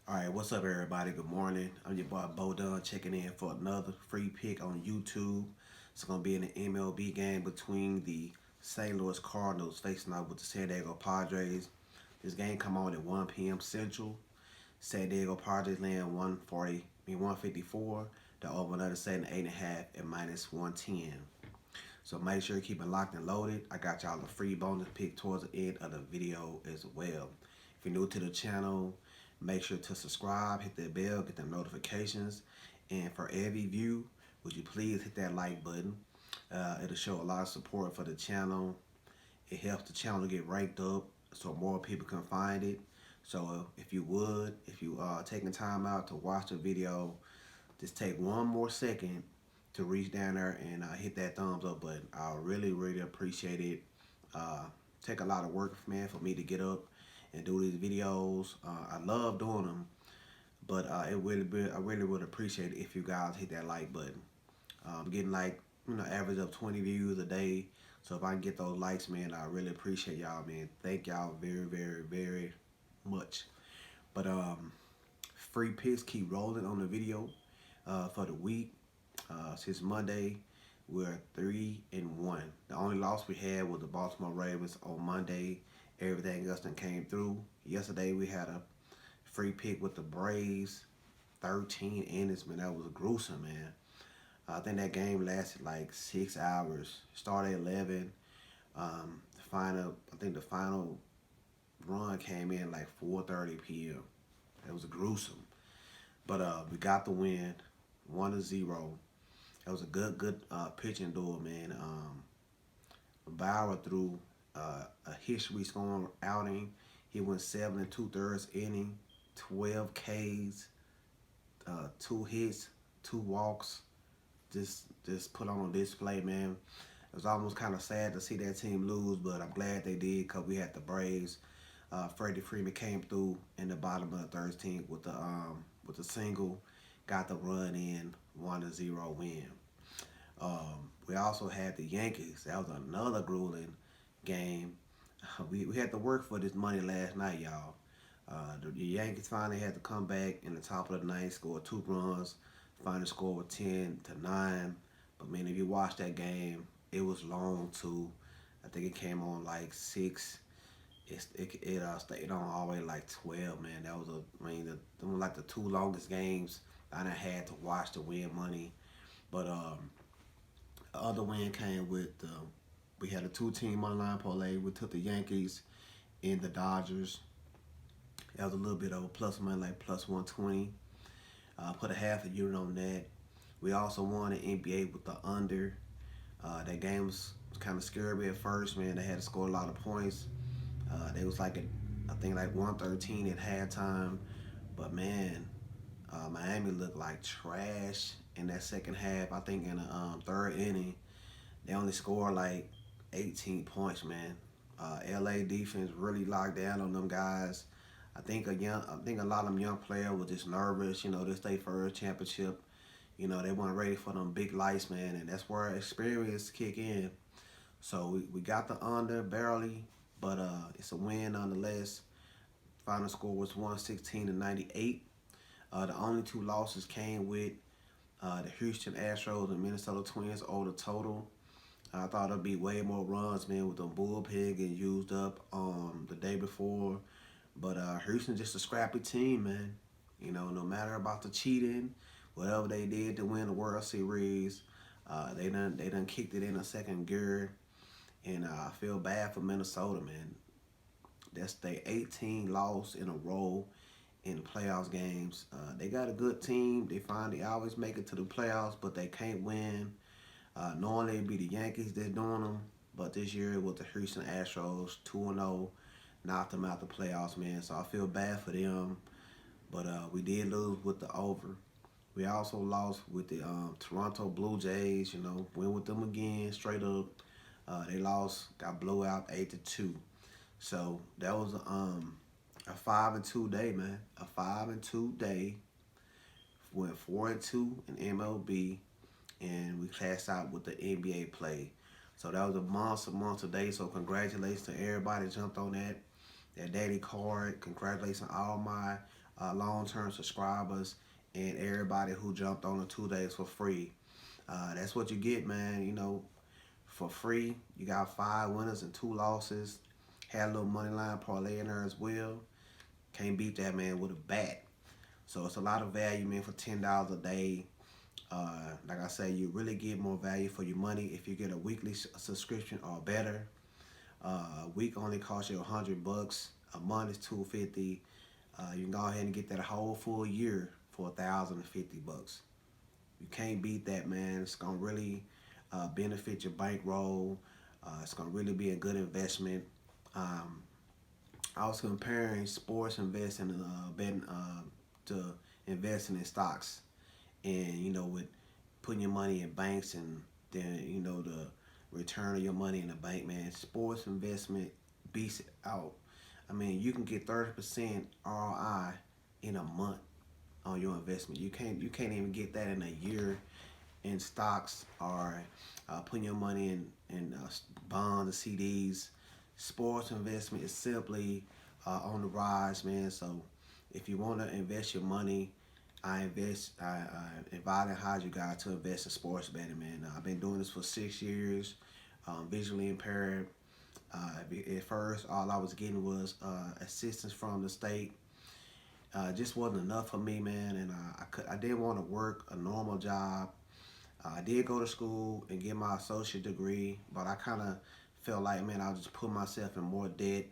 All right, what's up, everybody? Good morning. I'm your boy Dunn checking in for another free pick on YouTube. It's gonna be an MLB game between the St. Louis Cardinals facing off with the San Diego Padres. This game come on at 1 p.m. Central. San Diego Padres laying 154. The over another setting 8.5 at -110. So make sure you keep it locked and loaded. I got y'all a free bonus pick towards the end of the video as well. If you're new to the channel, make sure to subscribe, hit that bell, get the notifications. And for every view, would you please hit that like button? It'll show a lot of support for the channel. It helps the channel get ranked up so more people can find it. So if you taking time out to watch the video, just take one more second to reach down there and hit that thumbs up button. I really appreciate it. Uh, Take a lot of work, man, for me to get up and do these videos. I love doing them, but I really would appreciate it if you guys hit that like button. I'm getting like average of 20 views a day. So if I can get those likes, man, I really appreciate y'all, man. Thank y'all very much. But free picks keep rolling on the video for the week. Since Monday, we're 3-1. The only loss we had was the Baltimore Ravens on Monday. Everything else that came through. Yesterday we had a free pick with the Braves, 13 innings, man. That was gruesome, man. I think that game lasted like 6 hours. Started at 11. I think the final run came in like 4:30 p.m. It was gruesome, but we got the win, 1-0. That was a good pitching duel, man. Bauer threw a history scoring outing. He went 7 2/3 inning, 12 Ks, 2 hits, 2 walks. Just put on display, man. It was almost kind of sad to see that team lose, but I'm glad they did because we had the Braves. Freddie Freeman came through in the bottom of the 13th with the single, got the run in, 1-0 win. We also had the Yankees. That was another grueling game. We had to work for this money last night, y'all. The Yankees finally had to come back in the top of the ninth, score 2 runs. Final score was 10-9. But man, if you watch that game, it was long too. I think it came on like 6. It stayed on all the way like 12. Man, that was them were like the 2 longest games I done had to watch to win money. But the other win came with we had a 2-team money line parlay. We took the Yankees and the Dodgers. That was a little bit of a plus money, like plus 120. Put a half a unit on that. We also won the NBA with the under. That game was kind of scary at first, man. They had to score a lot of points. They was like I think like 113 at halftime. But man, Miami looked like trash in that second half. I think in the third inning, they only scored like 18 points, man. LA defense really locked down on them guys. I think a lot of them young players were just nervous. This their first championship. They weren't ready for them big lights, man, and that's where experience kick in. So we got the under barely, but it's a win nonetheless. Final score was 116-98. The only 2 losses came with the Houston Astros and Minnesota Twins over the total. I thought it'd be way more runs, man, with the bullpen getting used up the day before. But Houston just a scrappy team, man. No matter about the cheating, whatever they did to win the World Series, they done kicked it in a second gear. And I feel bad for Minnesota, man. That's their 18 loss in a row in the playoffs games. They got a good team. They always make it to the playoffs, but they can't win. Normally it'd be the Yankees that doing them, but this year with the Houston Astros, 2-0, knocked them out the playoffs, man. So I feel bad for them, but we did lose with the over. We also lost with the Toronto Blue Jays. Went with them again, straight up. They lost, got blow out 8-2. So that was a 5-2 day, man. A 5-2 day. Went 4-2 in MLB, and we clashed out with the NBA play. So that was a monster day. So congratulations to everybody that jumped on that daily card. Congratulations to all my long-term subscribers, and everybody who jumped on the 2 days for free. That's what you get, man. For free. You got 5 winners and 2 losses. Had a little money line parlay in there as well. Can't beat that, man, with a bat. So it's a lot of value, man, for $10 a day. Like I say, you really get more value for your money if you get a weekly subscription or better. A week only costs you $100. A month is $250. You can go ahead and get that whole full year for $1,050. You can't beat that, man. It's gonna really benefit your bankroll. It's gonna really be a good investment. Um, I was comparing sports investing betting to investing in stocks, and with putting your money in banks, and then the return of your money in the bank, man. Sports investment beats it out. I mean, you can get 30% ROI in a month on your investment. You can't even get that in a year in stocks, or putting your money in bonds and CDs. Sports investment is simply on the rise, man. So if you want to invest your money, I invite and encourage you guys to invest in sports betting, man. I've been doing this for 6 years. Visually impaired. At first, all I was getting was assistance from the state. Just wasn't enough for me, man, and I didn't want to work a normal job. I did go to school and get my associate degree, but I kind of felt like, man, I was just putting myself in more debt.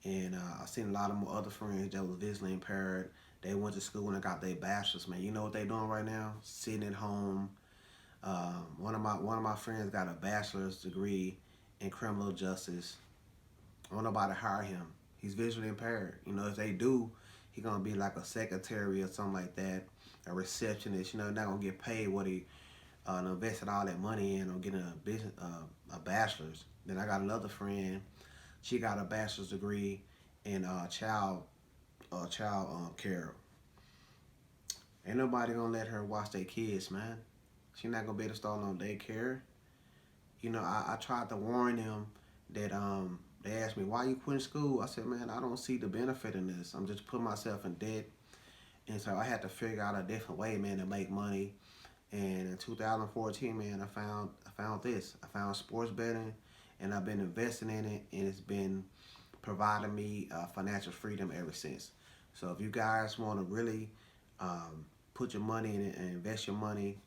And I seen a lot of my other friends that was visually impaired. They went to school and got their bachelor's, man. You know what they doing right now? Sitting at home. One of my friends got a bachelor's degree in criminal justice. I want nobody to hire him. He's visually impaired. If they do, he gonna be like a secretary or something like that, a receptionist. Not gonna get paid what he invested all that money in on getting a bachelor's. Then I got another friend. She got a bachelor's degree in child care. Ain't nobody gonna let her watch their kids, man. She not gonna be able to start no daycare. I tried to warn them that they asked me, why you quitting school? I said, man, I don't see the benefit in this. I'm just putting myself in debt. And so I had to figure out a different way, man, to make money. And in 2014, man, I found this. I found sports betting, and I've been investing in it, and it's been providing me financial freedom ever since. So if you guys want to really put your money in it and invest your money,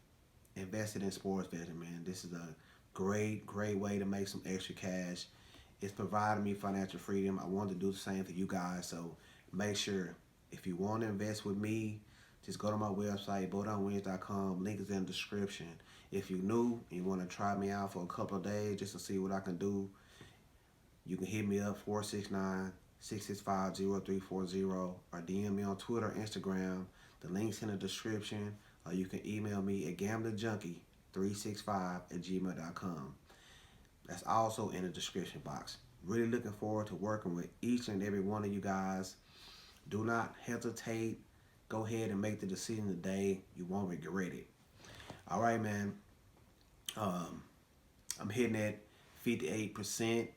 invest it in sports betting, man. This is a great way to make some extra cash. It's providing me financial freedom. I want to do the same for you guys. So make sure, if you want to invest with me, just go to my website, bodonwins.com. Link is in the description. If you're new and you want to try me out for a couple of days just to see what I can do, you can hit me up 469-665-0340, or DM me on Twitter or Instagram. The link's in the description. Or you can email me at gamblingjunkie365@gmail.com. That's also in the description box. Really looking forward to working with each and every one of you guys. Do not hesitate. Go ahead and make the decision today. You won't regret it. All right, man. I'm hitting at 58%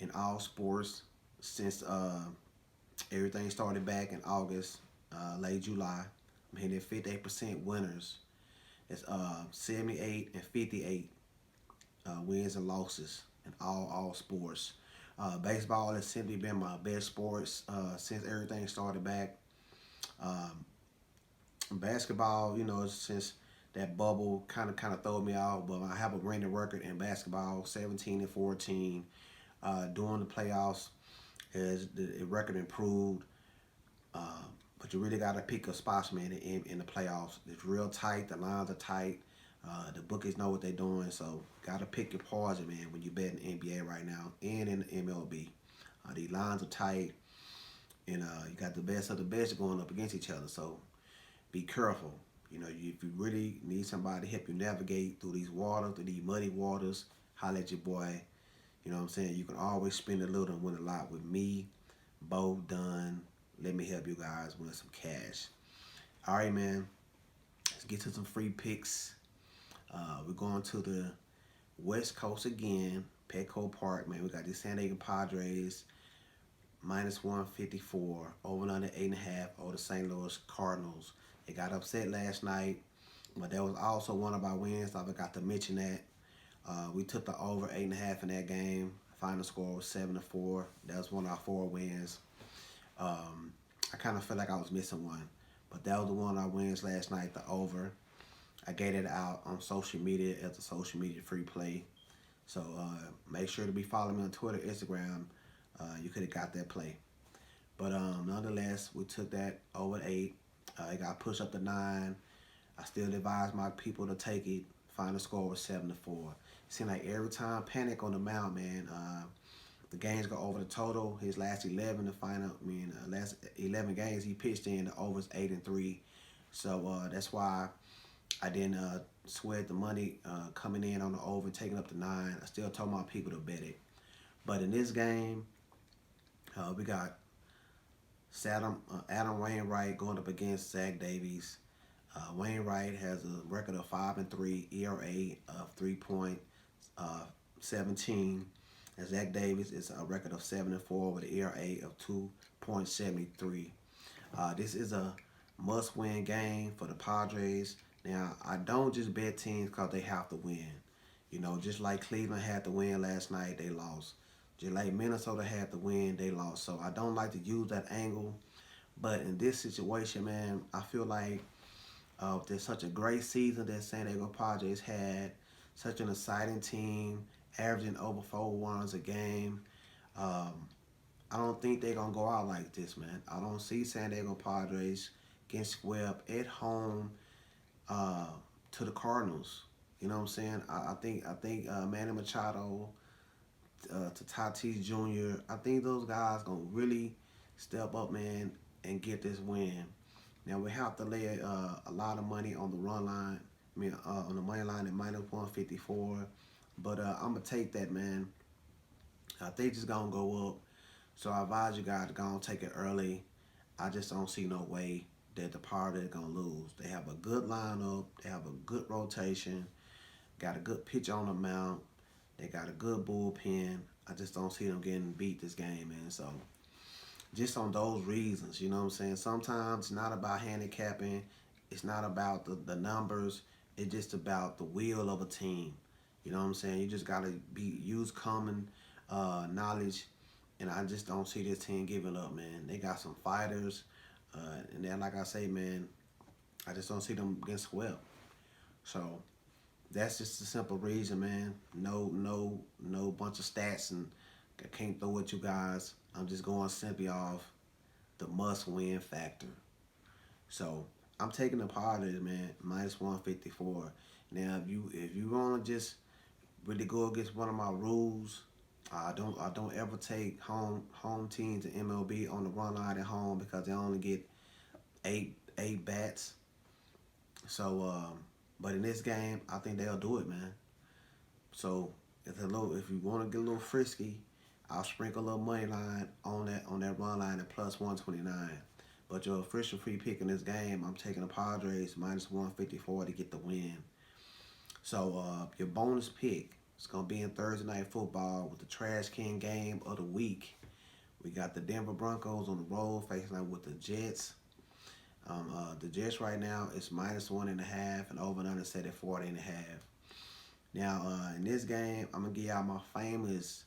in all sports since everything started back in August, late July. I'm hitting at 58% winners. It's 78 and 58 wins and losses in all sports. Baseball has simply been my best sports since everything started back. Basketball, since that bubble kind of threw me off, but I have a winning record in basketball, 17 and 14. During the playoffs, as the record improved, but you really got to pick a spots, man, in the playoffs. It's real tight. The lines are tight. The bookies know what they're doing, so got to pick your poison, man, when you bet in the NBA right now and in the MLB. These lines are tight, and you got the best of the best going up against each other, so be careful. If you really need somebody to help you navigate through these waters, through these muddy waters, holla at your boy. You know what I'm saying? You can always spend a little and win a lot with me, Bo Dunn. Let me help you guys win some cash. All right, man. Let's get to some free picks. We're going to the West Coast again, Petco Park, man. We got the San Diego Padres, minus 154, over under 8.5 over the St. Louis Cardinals. They got upset last night, but that was also one of our wins. I forgot to mention that. We took the over 8.5 in that game. Final score was 7-4. That was one of our 4 wins. I kind of felt like I was missing one, but that was the one of our wins last night, the over. I gave it out on social media as a social media free play. So make sure to be following me on Twitter, Instagram. You could have got that play. But nonetheless, we took that over 8. It got pushed up to 9. I still advise my people to take it. Final score was 7-4. It seemed like every time Panic on the mound, man. The games go over the total. His last 11, last 11 games he pitched in, the overs 8-3. So that's why I didn't sweat the money coming in on the over, taking up to 9. I still told my people to bet it. But in this game, we got Adam Wainwright going up against Zach Davies. Wainwright has a record of 5-3, ERA of 3.17. And Zach Davies is a record of 7-4 with an ERA of 2.73. This is a must-win game for the Padres. Now, I don't just bet teams because they have to win. You know, just like Cleveland had to win last night, they lost. Just like Minnesota had to win, they lost. So I don't like to use that angle. But in this situation, man, I feel like there's such a great season that San Diego Padres had, such an exciting team, averaging over 4 runs a game. I don't think they're going to go out like this, man. I don't see San Diego Padres getting swept at home to the Cardinals. You know what I'm saying? I think Manny Machado, to Tatis Jr., I think those guys going to really step up, man, and get this win. Now, we have to lay a lot of money on the run line. On the money line at minus 154. But I'm going to take that, man. I think it's going to go up. So I advise you guys to go and take it early. I just don't see no way that the Padres are going to lose. They have a good lineup. They have a good rotation. Got a good pitch on the mound. They got a good bullpen. I just don't see them getting beat this game, man. So just on those reasons, you know what I'm saying? Sometimes it's not about handicapping. It's not about the numbers. It's just about the will of a team. You know what I'm saying? You just got to use common knowledge. And I just don't see this team giving up, man. They got some fighters. And then, like I say, man, I just don't see them getting swept. So that's just a simple reason, man. No bunch of stats, and I can't throw at you guys. I'm just going simply off the must-win factor. So I'm taking the Padres, man, minus 154. Now, if you want to just really go against one of my rules, I don't ever take home teams in MLB on the run line at home because they only get eight bats. So, but in this game, I think they'll do it, man. So if you want to get a little frisky, I'll sprinkle a little money line on that run line at plus 129. But your official free pick in this game, I'm taking the Padres minus 154 to get the win. So your bonus pick is going to be in Thursday Night Football with the Trash Can game of the week. We got the Denver Broncos on the road facing out with the Jets. The Jets right now is minus 1.5 and over and under set at 40.5. Now in this game, I'm going to give y'all my famous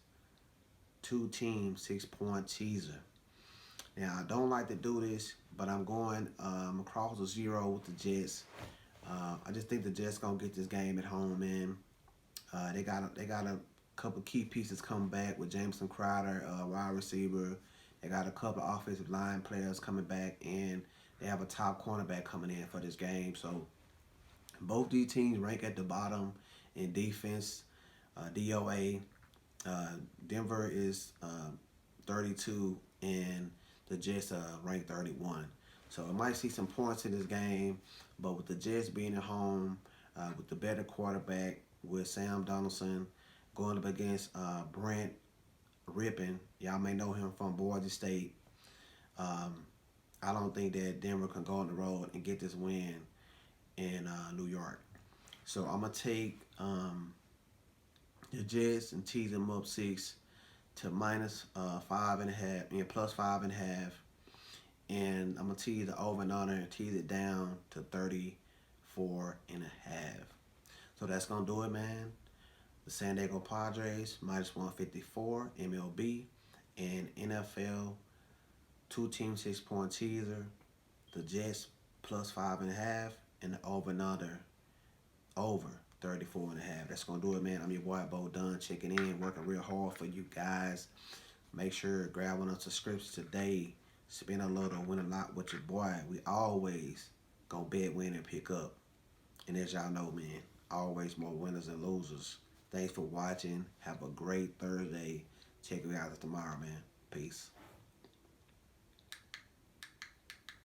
2-team 6-point teaser. Now, I don't like to do this, but I'm going across the 0 with the Jets. I just think the Jets gonna get this game at home, man. They got a couple key pieces coming back with Jameson Crowder, wide receiver. They got a couple of offensive line players coming back, and they have a top cornerback coming in for this game. So both these teams rank at the bottom in defense, DOA. Denver is 32, and the Jets ranked 31. So I might see some points in this game, but with the Jets being at home, with the better quarterback, with Sam Donaldson going up against Brent Rippon, y'all may know him from Boise State. I don't think that Denver can go on the road and get this win in New York. So I'm going to take the Jets and tease them up 6. to minus 5.5, plus 5.5. And I'm gonna tease the over and under and tease it down to 34.5. So that's gonna do it, man. The San Diego Padres minus 154 MLB and NFL 2 team 6 point teaser. The Jets plus 5.5 and the over and under over 34.5. That's gonna do it, man. I'm your boy Dunn, checking in, working real hard for you guys. Make sure to grab one of the subscriptions today. Spend a little, win a lot with your boy. We always gonna bet, win, and pick up. And as y'all know, man, always more winners than losers. Thanks for watching. Have a great Thursday. Check you out tomorrow, man. Peace.